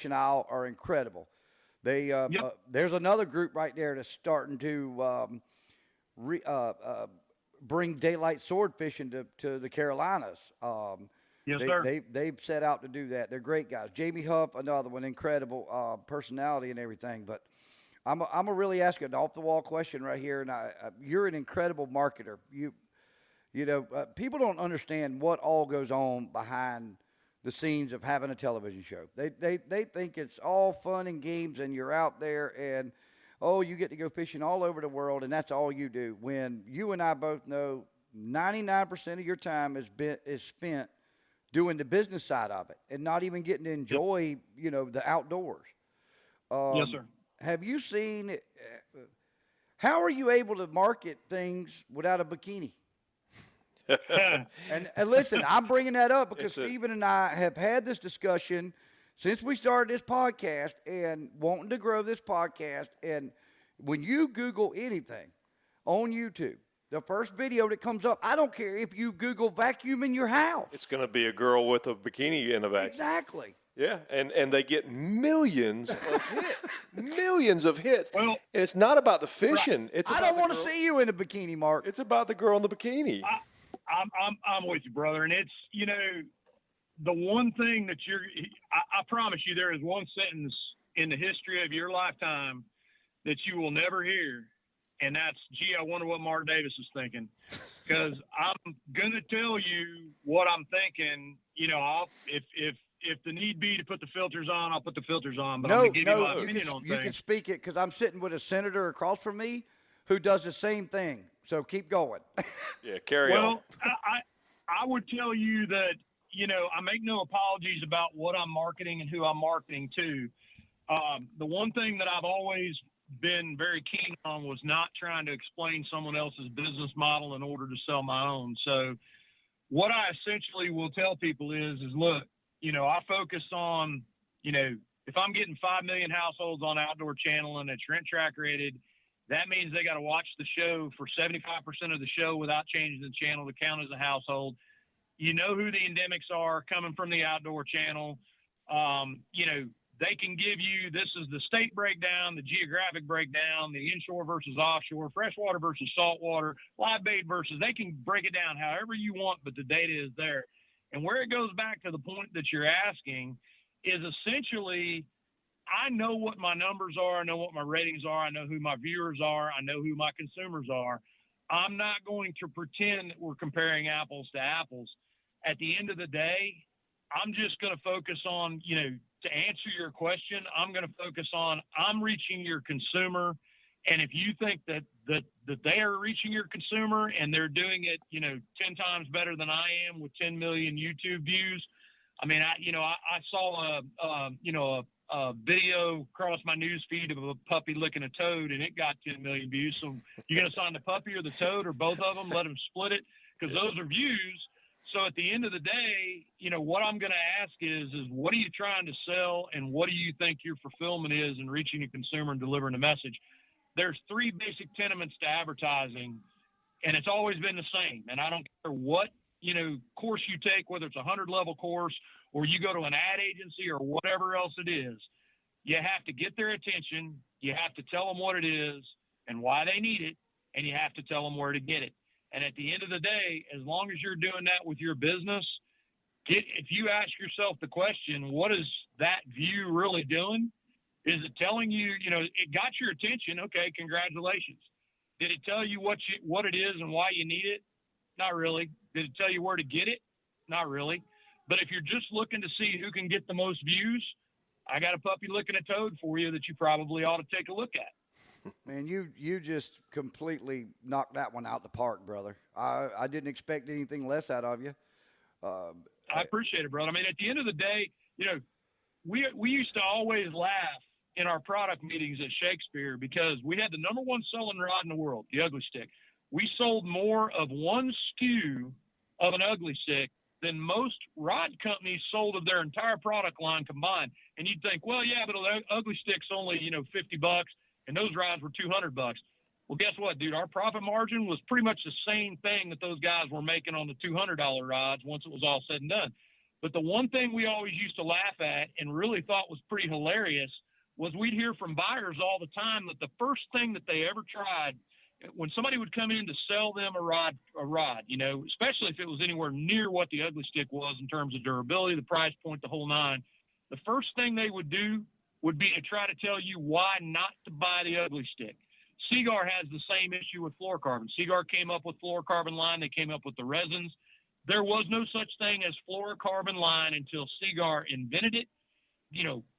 fishing aisle are incredible. Yep. There's another group right there that's starting to re, bring daylight sword fishing to the Carolinas. Yes, sir. They've set out to do that. They're great guys. Jamie Huff, another one, incredible personality and everything. But I'm a really ask an off the wall question right here, and you're an incredible marketer. People don't understand what all goes on behind the scenes of having a television show. They think it's all fun and games, and you're out there and oh, you get to go fishing all over the world, and that's all you do. When you and I both know 99% of your time is spent doing the business side of it and not even getting to enjoy, the outdoors. Yes, sir. Have you seen? How are you able to market things without a bikini? And listen, I'm bringing that up because Stephen and I have had this discussion since we started this podcast and wanting to grow this podcast. And when you Google anything on YouTube, the first video that comes up, I don't care if you Google vacuum in your house. It's going to be a girl with a bikini in a vacuum. Exactly. Yeah, and they get millions of hits, millions of hits. Well, and it's not about the fishing. Right. It's I about don't want to see you in a bikini, Mark. It's about the girl in the bikini. I'm with you, brother. And it's, the one thing that I promise you, there is one sentence in the history of your lifetime that you will never hear. And that's, gee, I wonder what Mark Davis is thinking. Because I'm going to tell you what I'm thinking. If the need be to put the filters on, I'll put the filters on. But I'm going to give you my opinion on things. You can speak it because I'm sitting with a senator across from me who does the same thing. So keep going. Yeah, carry on. Well, I would tell you that, I make no apologies about what I'm marketing and who I'm marketing to. The one thing that I've always been very keen on was not trying to explain someone else's business model in order to sell my own. So what I essentially will tell people is look, I focus on, if I'm getting 5 million households on Outdoor Channel and it's rent track rated, that means they got to watch the show for 75% of the show without changing the channel to count as a household. You know who the endemics are coming from the Outdoor Channel. They can give you, this is the state breakdown, the geographic breakdown, the inshore versus offshore, freshwater versus saltwater, live bait versus, they can break it down however you want, but the data is there. And where it goes back to the point that you're asking is essentially, I know what my numbers are. I know what my ratings are. I know who my viewers are. I know who my consumers are. I'm not going to pretend that we're comparing apples to apples. At the end of the day, I'm just going to focus on, to answer your question, I'm going to focus on, I'm reaching your consumer. And if you think that they are reaching your consumer and they're doing it, 10 times better than I am with 10 million YouTube views. I mean, I saw a video cross my news feed of a puppy licking a toad and it got 10 million views. So you're going to sign the puppy or the toad or both of them, let them split it because those are views. So at the end of the day, what I'm going to ask is what are you trying to sell and what do you think your fulfillment is in reaching a consumer and delivering a message? There's 3 basic tenements to advertising, and it's always been the same. And I don't care what, course you take, whether it's a 100-level course or you go to an ad agency or whatever else it is, you have to get their attention. You have to tell them what it is and why they need it, and you have to tell them where to get it. And at the end of the day, as long as you're doing that with your business, if you ask yourself the question, what is that view really doing? Is it telling you, it got your attention? Okay, congratulations. Did it tell you what it is and why you need it? Not really. Did it tell you where to get it? Not really. But if you're just looking to see who can get the most views, I got a puppy licking a toad for you that you probably ought to take a look at. Man, you just completely knocked that one out the park, brother. I didn't expect anything less out of you. I appreciate it, brother. I mean, at the end of the day, we used to always laugh in our product meetings at Shakespeare because we had the number 1 selling rod in the world, the Ugly Stick. We sold more of one SKU of an Ugly Stick than most rod companies sold of their entire product line combined. And you'd think, well, yeah, but an Ugly Stick's only, $50 and those rods were $200. Well, guess what, dude? Our profit margin was pretty much the same thing that those guys were making on the $200 rods once it was all said and done. But the one thing we always used to laugh at and really thought was pretty hilarious was we'd hear from buyers all the time that the first thing that they ever tried when somebody would come in to sell them a rod, especially if it was anywhere near what the Ugly Stick was in terms of durability, the price point, the whole nine, the first thing they would do would be to try to tell you why not to buy the Ugly Stick. Seaguar has the same issue with fluorocarbon. Seaguar came up with fluorocarbon line. They came up with the resins. There was no such thing as fluorocarbon line until Seaguar invented it,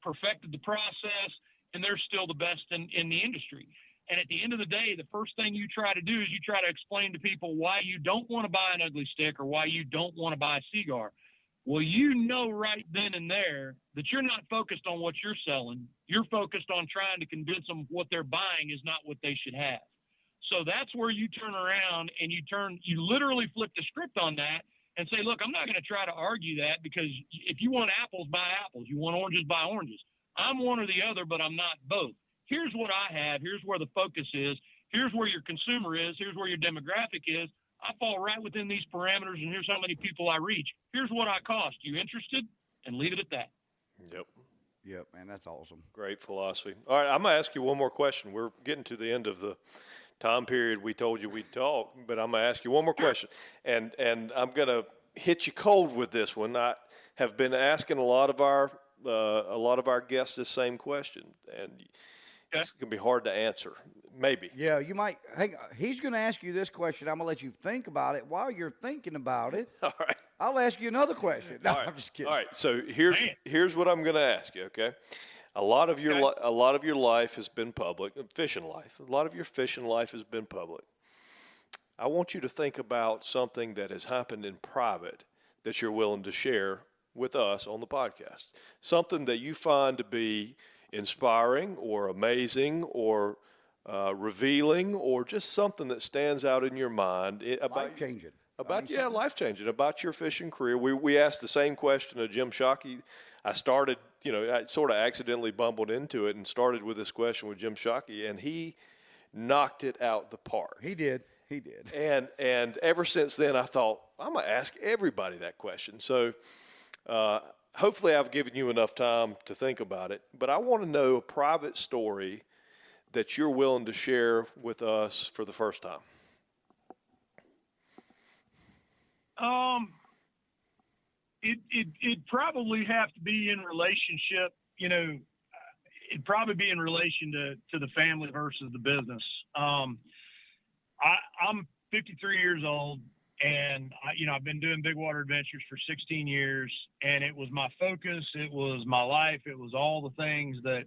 perfected the process, and they're still the best in the industry. And at the end of the day, the first thing you try to do is you try to explain to people why you don't want to buy an Ugly Stick or why you don't want to buy a Seaguar. Well, right then and there that you're not focused on what you're selling. You're focused on trying to convince them what they're buying is not what they should have. So that's where you turn around and you literally flip the script on that and say, look, I'm not going to try to argue that, because if you want apples, buy apples. You want oranges, buy oranges. I'm one or the other, but I'm not both. Here's what I have. Here's where the focus is. Here's where your consumer is. Here's where your demographic is. I fall right within these parameters, and here's how many people I reach. Here's what I cost. You interested? And leave it at that. Yep, man, that's awesome. Great philosophy. All right, I'm going to ask you one more question. We're getting to the end of the time period we told you we'd talk, but I'm going to ask you one more question, and I'm going to hit you cold with this one. I have been asking a lot of our guests this same question, and it's going to be hard to answer. Maybe. Yeah, you might. He's going to ask you this question. I'm going to let you think about it. While you're thinking about it, all right, I'll ask you another question. No, right. I'm just kidding. All right, so here's what I'm going to ask you. Okay, a lot of your life has been public, fishing life. A lot of your fishing life has been public. I want you to think about something that has happened in private that you're willing to share with us on the podcast. Something that you find to be inspiring or amazing or revealing, or just something that stands out in your mind about life-changing. Life-changing about your fishing career. We asked the same question to Jim Shockey. I sort of accidentally bumbled into it and started with this question with Jim Shockey, and he knocked it out the park. He did. And ever since then, I thought, I'm going to ask everybody that question. So hopefully I've given you enough time to think about it, but I want to know a private story that you're willing to share with us for the first time. It'd probably have to be in relationship, it'd probably be in relation to the family versus the business. I'm 53 years old, and I've been doing big water adventures for 16 years, and it was my focus. It was my life. It was all the things that,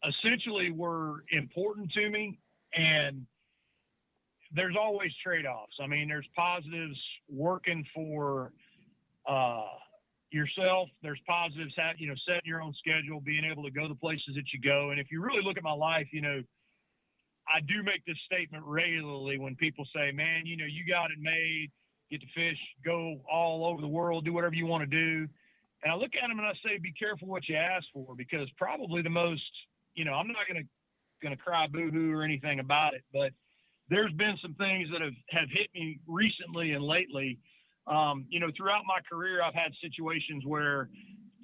essentially were important to me. And there's always trade-offs. I mean, there's positives working for yourself. There's positives, setting your own schedule, being able to go the places that you go. And if you really look at my life, I do make this statement regularly when people say, man, you got it made, get to fish, go all over the world, do whatever you want to do. And I look at them and I say, be careful what you ask for, because probably the most, I'm not going to cry boo-hoo or anything about it, but there's been some things that have hit me recently and lately. Throughout my career, I've had situations where,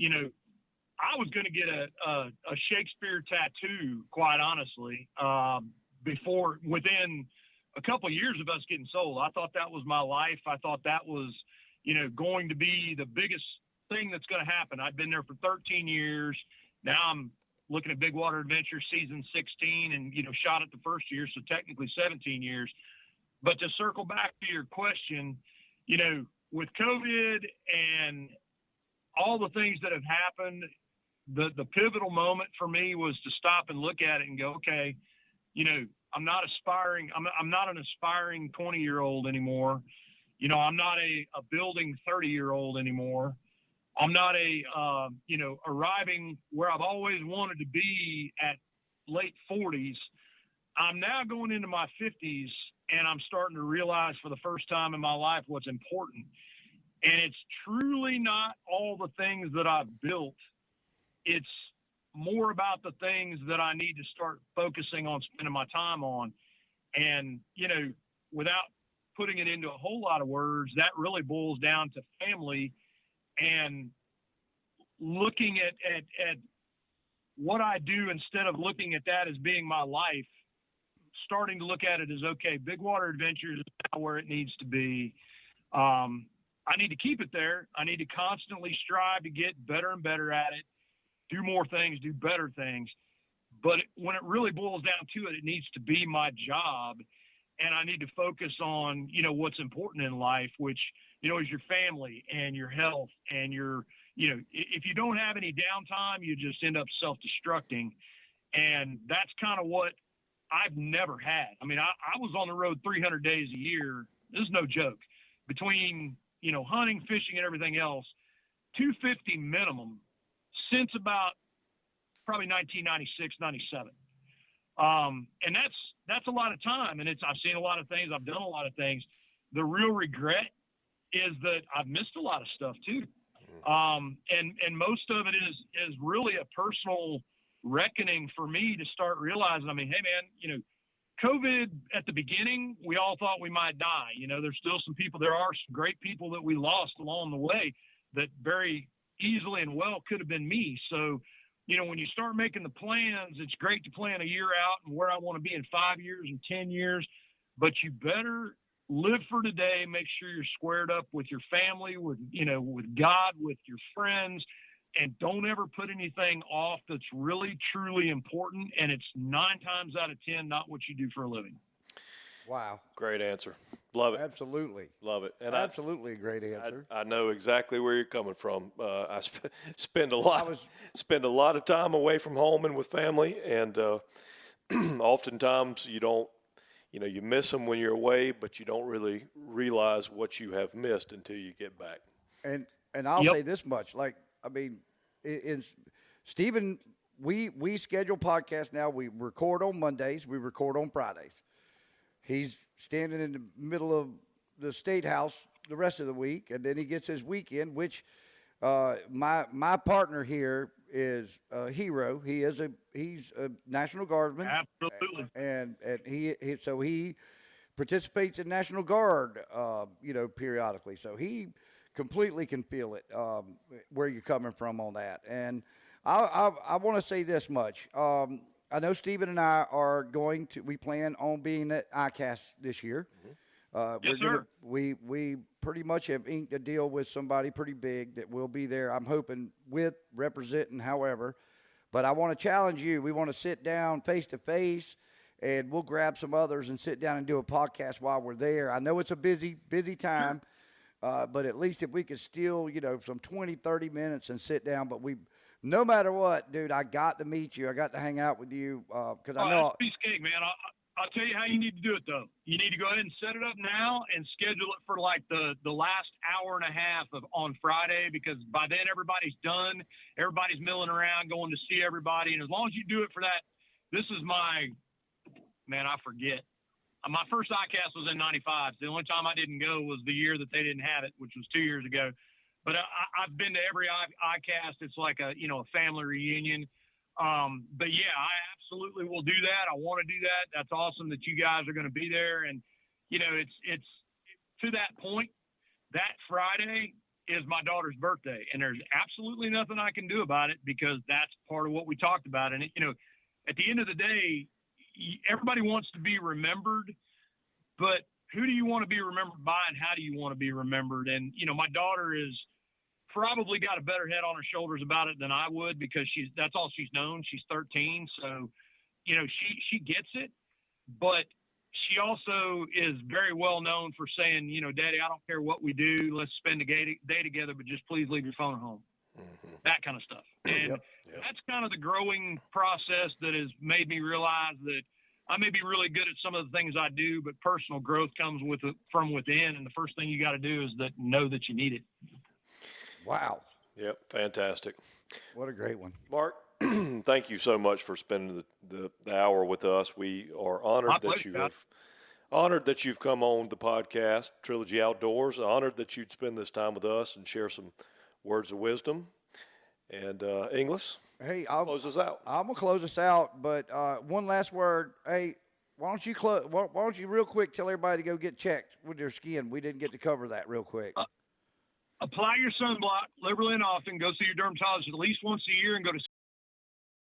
I was going to get a Shakespeare tattoo, quite honestly, within a couple of years of us getting sold. I thought that was my life. I thought that was, going to be the biggest thing that's going to happen. I'd been there for 13 years. Now I'm looking at Big Water Adventure season 16 and, shot it the first year. So technically 17 years. But to circle back to your question, with COVID and all the things that have happened, the pivotal moment for me was to stop and look at it and go, okay, I'm not an aspiring 20-year-old anymore. I'm not a building 30-year-old anymore. I'm not arriving where I've always wanted to be at late 40s. I'm now going into my 50s, and I'm starting to realize for the first time in my life what's important. And it's truly not all the things that I've built. It's more about the things that I need to start focusing on spending my time on. And, without putting it into a whole lot of words, that really boils down to family and looking at what I do instead of looking at that as being my life, starting to look at it as, okay, Big Water Adventures is now where it needs to be. I need to keep it there. I need to constantly strive to get better and better at it, do more things, do better things. But when it really boils down to it, it needs to be my job. And I need to focus on, what's important in life, which, is your family and your health and if you don't have any downtime, you just end up self-destructing. And that's kind of what I've never had. I mean, I was on the road 300 days a year. This is no joke. Between, hunting, fishing, and everything else, 250 minimum since about probably 1996, 97. And that's a lot of time. And I've seen a lot of things. I've done a lot of things. The real regret is that I've missed a lot of stuff too. And most of it is really a personal reckoning for me to start realizing, hey man, COVID at the beginning, we all thought we might die. There's still there are some great people that we lost along the way that very easily and well could have been me. So, when you start making the plans, it's great to plan a year out and where I want to be in 5 years and 10 years, but you better live for today. Make sure you're squared up with your family, with God, with your friends, and don't ever put anything off that's really, truly important. And it's 9 times out of 10, not what you do for a living. Wow. Great answer. Love it. Absolutely. Love it. And absolutely a great answer. I know exactly where you're coming from. I spend a lot of time away from home and with family, and oftentimes you miss them when you're away, but you don't really realize what you have missed until you get back. And I'll say this much, Stephen, we schedule podcasts now. We record on Mondays. We record on Fridays. He's standing in the middle of the State House the rest of the week, and then he gets his weekend, which my partner here is a hero. He's a National Guardsman. Absolutely. And he participates in National Guard, periodically. So he completely can feel it, where you're coming from on that. And I want to say this much. I know Stephen and I are we plan on being at ICAST this year. Yes, sir. We pretty much have inked a deal with somebody pretty big that will be there, I'm hoping, representing however. But I want to challenge you. We want to sit down face to face, and we'll grab some others and sit down and do a podcast while we're there. I know it's a busy time, but at least if we could steal, some 20, 30 minutes and sit down. But no matter what, dude, I got to meet you. I got to hang out with you because I know. That's piece of cake, man. I'll tell you how you need to do it, though. You need to go ahead and set it up now and schedule it for like the last hour and a half on Friday, because by then everybody's done. Everybody's milling around, going to see everybody. And as long as you do it for that, this is I forget. My first ICAST was in 95. The only time I didn't go was the year that they didn't have it, which was 2 years ago. But I've been to every ICAST. It's like a family reunion. But yeah, I absolutely will do that. I want to do that. That's awesome that you guys are going to be there. And, it's to that point, that Friday is my daughter's birthday, and there's absolutely nothing I can do about it because that's part of what we talked about. And, at the end of the day, everybody wants to be remembered, but who do you want to be remembered by, and how do you want to be remembered? And, my daughter is probably got a better head on her shoulders about it than I would, because that's all she's known. She's 13. So, she gets it, but she also is very well known for saying, Daddy, I don't care what we do. Let's spend a day together, but just please leave your phone at home. Mm-hmm. That kind of stuff. And that's kind of the growing process that has made me realize that I may be really good at some of the things I do, but personal growth comes from within. And the first thing you got to do is know that you need it. Wow. Yep. Fantastic. What a great one. Mark, thank you so much for spending the hour with us. We are honored that you've come on the podcast, Trilogy Outdoors. Honored that you'd spend this time with us and share some words of wisdom. And Inglis, hey, I'll close us out. I'm gonna close us out, but one last word. Hey, Why don't you close? Why don't you real quick tell everybody to go get checked with their skin? We didn't get to cover that real quick. Apply your sunblock liberally and often. Go see your dermatologist at least once a year and go to